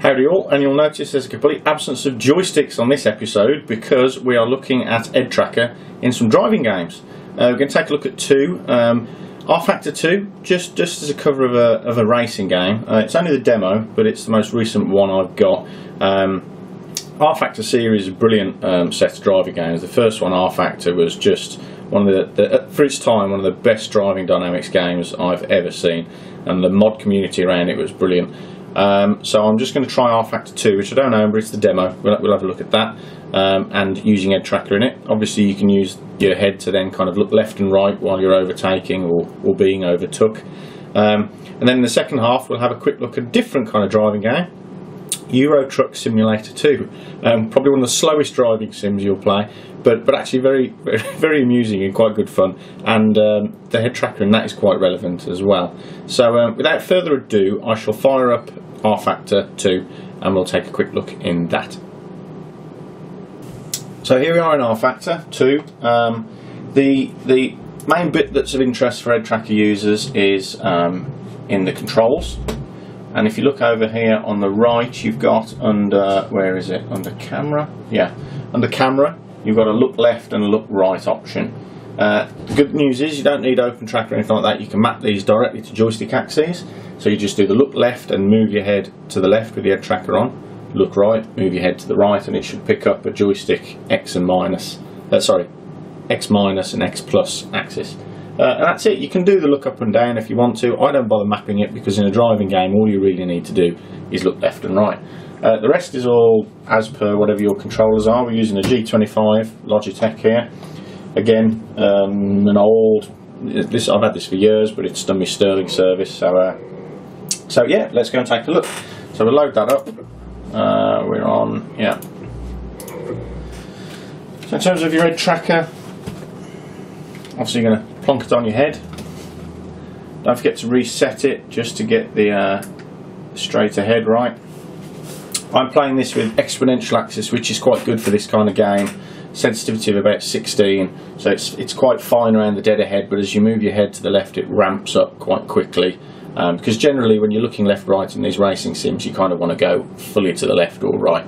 Howdy all, and you'll notice there's a complete absence of joysticks on this episode because we are looking at EDTracker in some driving games. We're going to take a look at two. rFactor 2, just as a cover of a racing game. It's only the demo, but it's the most recent one I've got. rFactor series is a brilliant set of driving games. The first one, rFactor, was just one of for its time, one of the best driving dynamics games I've ever seen, and the mod community around it was brilliant. So I'm just going to try rFactor 2, which I don't know, but it's the demo. We'll have a look at that, and using EDTracker in it. Obviously you can use your head to then kind of look left and right while you're overtaking or being overtook. And then in the second half we'll have a quick look at a different kind of driving game, Euro Truck Simulator 2. Probably one of the slowest driving sims you'll play, but actually very amusing and quite good fun, and the EDTracker in that is quite relevant as well. So without further ado, I shall fire up rFactor 2 and we'll take a quick look in that. So here we are in rFactor 2. The main bit that's of interest for EDTracker users is in the controls. And if you look over here on the right, you've got under, where is it? Under camera? Yeah, under camera, you've got a look left and a look right option. The good news is you don't need EDTracker or anything like that. You can map these directly to joystick axes. So you just do the look left and move your head to the left with the EDTracker on. Look right, move your head to the right, and it should pick up a joystick X and minus. X minus and X plus axis. And that's it. You can do the look up and down if you want to. I don't bother mapping it because in a driving game all you really need to do is look left and right. The rest is all as per whatever your controllers are. We're using a G25 Logitech here. Again, an old, I've had this for years, but it's done me sterling service. So yeah, let's go and take a look. So we'll load that up. We're on, yeah. So in terms of your EDTracker, obviously you're going to plonk it on your head. Don't forget to reset it just to get the straight ahead right. I'm playing this with exponential axis, which is quite good for this kind of game. Sensitivity of about 16, so it's quite fine around the dead ahead, but as you move your head to the left it ramps up quite quickly, because generally when you're looking left right in these racing sims you kind of want to go fully to the left or right.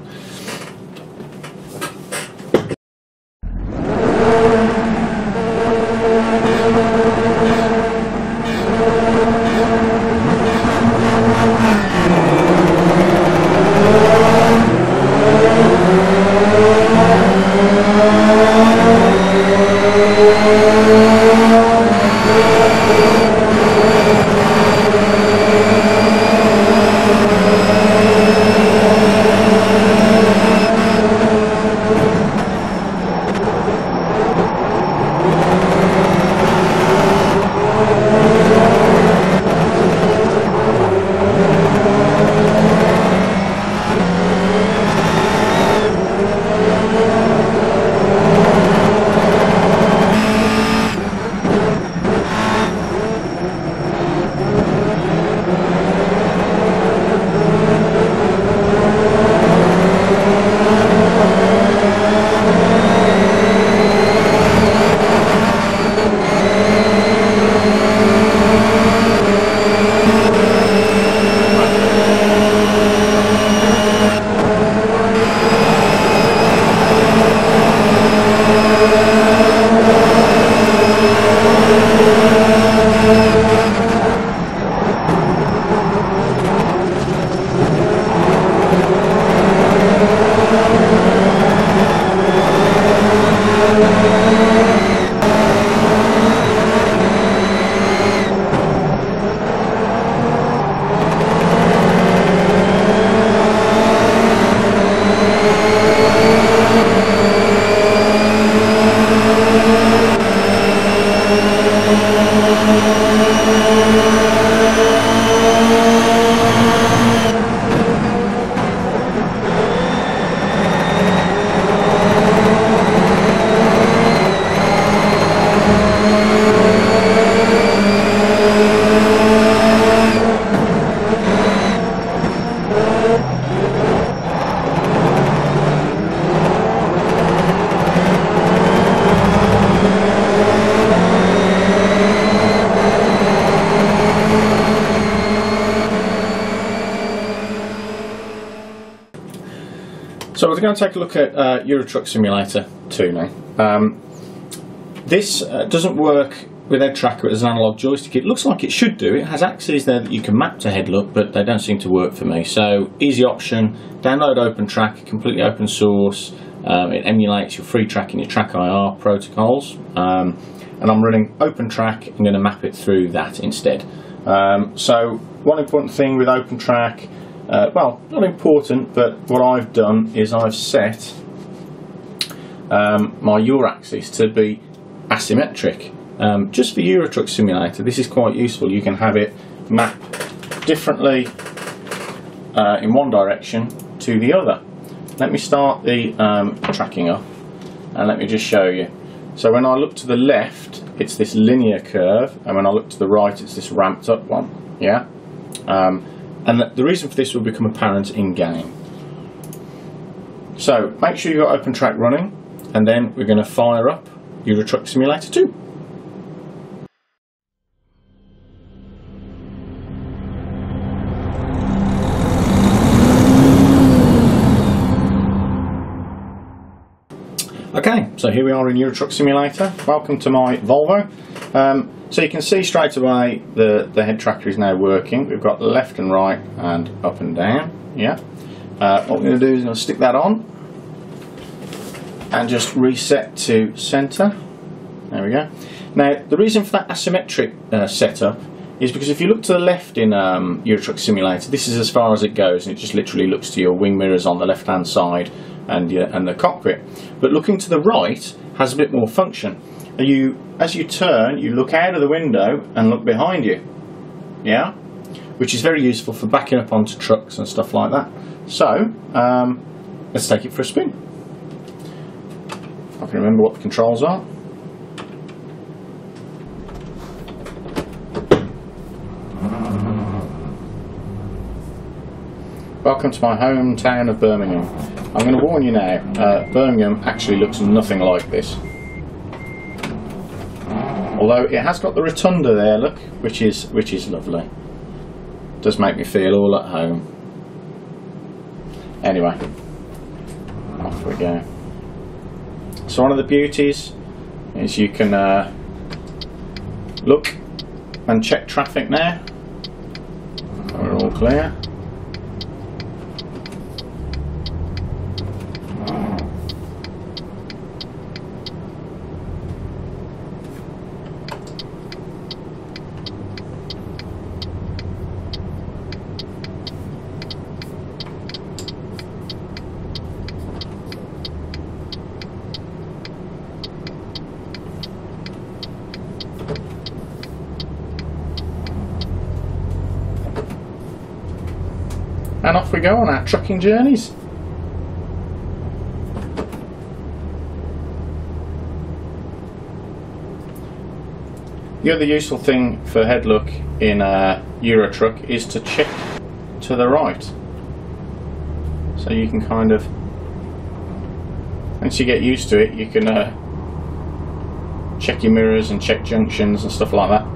we're going to take a look at Euro Truck Simulator 2 now. This doesn't work with EDTracker as an analog joystick. It looks like it should do. It has axes there that you can map to headlook, but they don't seem to work for me. So easy option, download EDTracker, completely open source. It emulates your FreeTrack and your TrackIR protocols. And I'm running OpenTrack. I'm going to map it through that instead. So one important thing with OpenTrack, well, not important, but what I've done is I've set my yaw axis to be asymmetric. Just for Euro Truck Simulator, this is quite useful. You can have it map differently in one direction to the other. Let me start the tracking up and let me just show you. So when I look to the left, it's this linear curve, and when I look to the right, it's this ramped up one. Yeah, and the reason for this will become apparent in game. So make sure you've got OpenTrack running, and then we're going to fire up Euro Truck Simulator 2. Okay, so here we are in Euro Truck Simulator. Welcome to my Volvo. So you can see straight away the head tracker is now working. We've got left and right and up and down. Yeah. What we're going to do is going to stick that on and just reset to centre. There we go. Now the reason for that asymmetric setup is because if you look to the left in Euro Truck Simulator, this is as far as it goes, and it just literally looks to your wing mirrors on the left hand side and the cockpit. But looking to the right has a bit more function. As you turn, you look out of the window and look behind you. Yeah, which is very useful for backing up onto trucks and stuff like that. So let's take it for a spin. I can remember what the controls are. Welcome to my hometown of Birmingham. I'm going to warn you now, Birmingham actually looks nothing like this. Although it has got the rotunda there, look, which is lovely. Does make me feel all at home. Anyway, off we go. So one of the beauties is you can look and check traffic now. We're all clear. And off we go on our trucking journeys. The other useful thing for headlook in Euro Truck is to check to the right. So you can kind of, once you get used to it, you can check your mirrors and check junctions and stuff like that.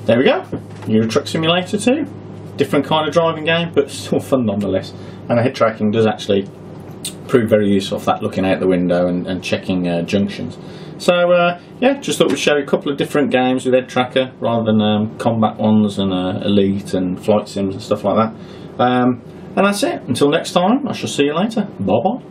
There we go, Euro Truck Simulator 2. Different kind of driving game, but still fun nonetheless. And the head tracking does actually proved very useful for that, looking out the window and checking junctions. So yeah, just thought we'd show you a couple of different games with EDTracker rather than combat ones and Elite and flight sims and stuff like that. And that's it. Until next time, I shall see you later. Bye bye.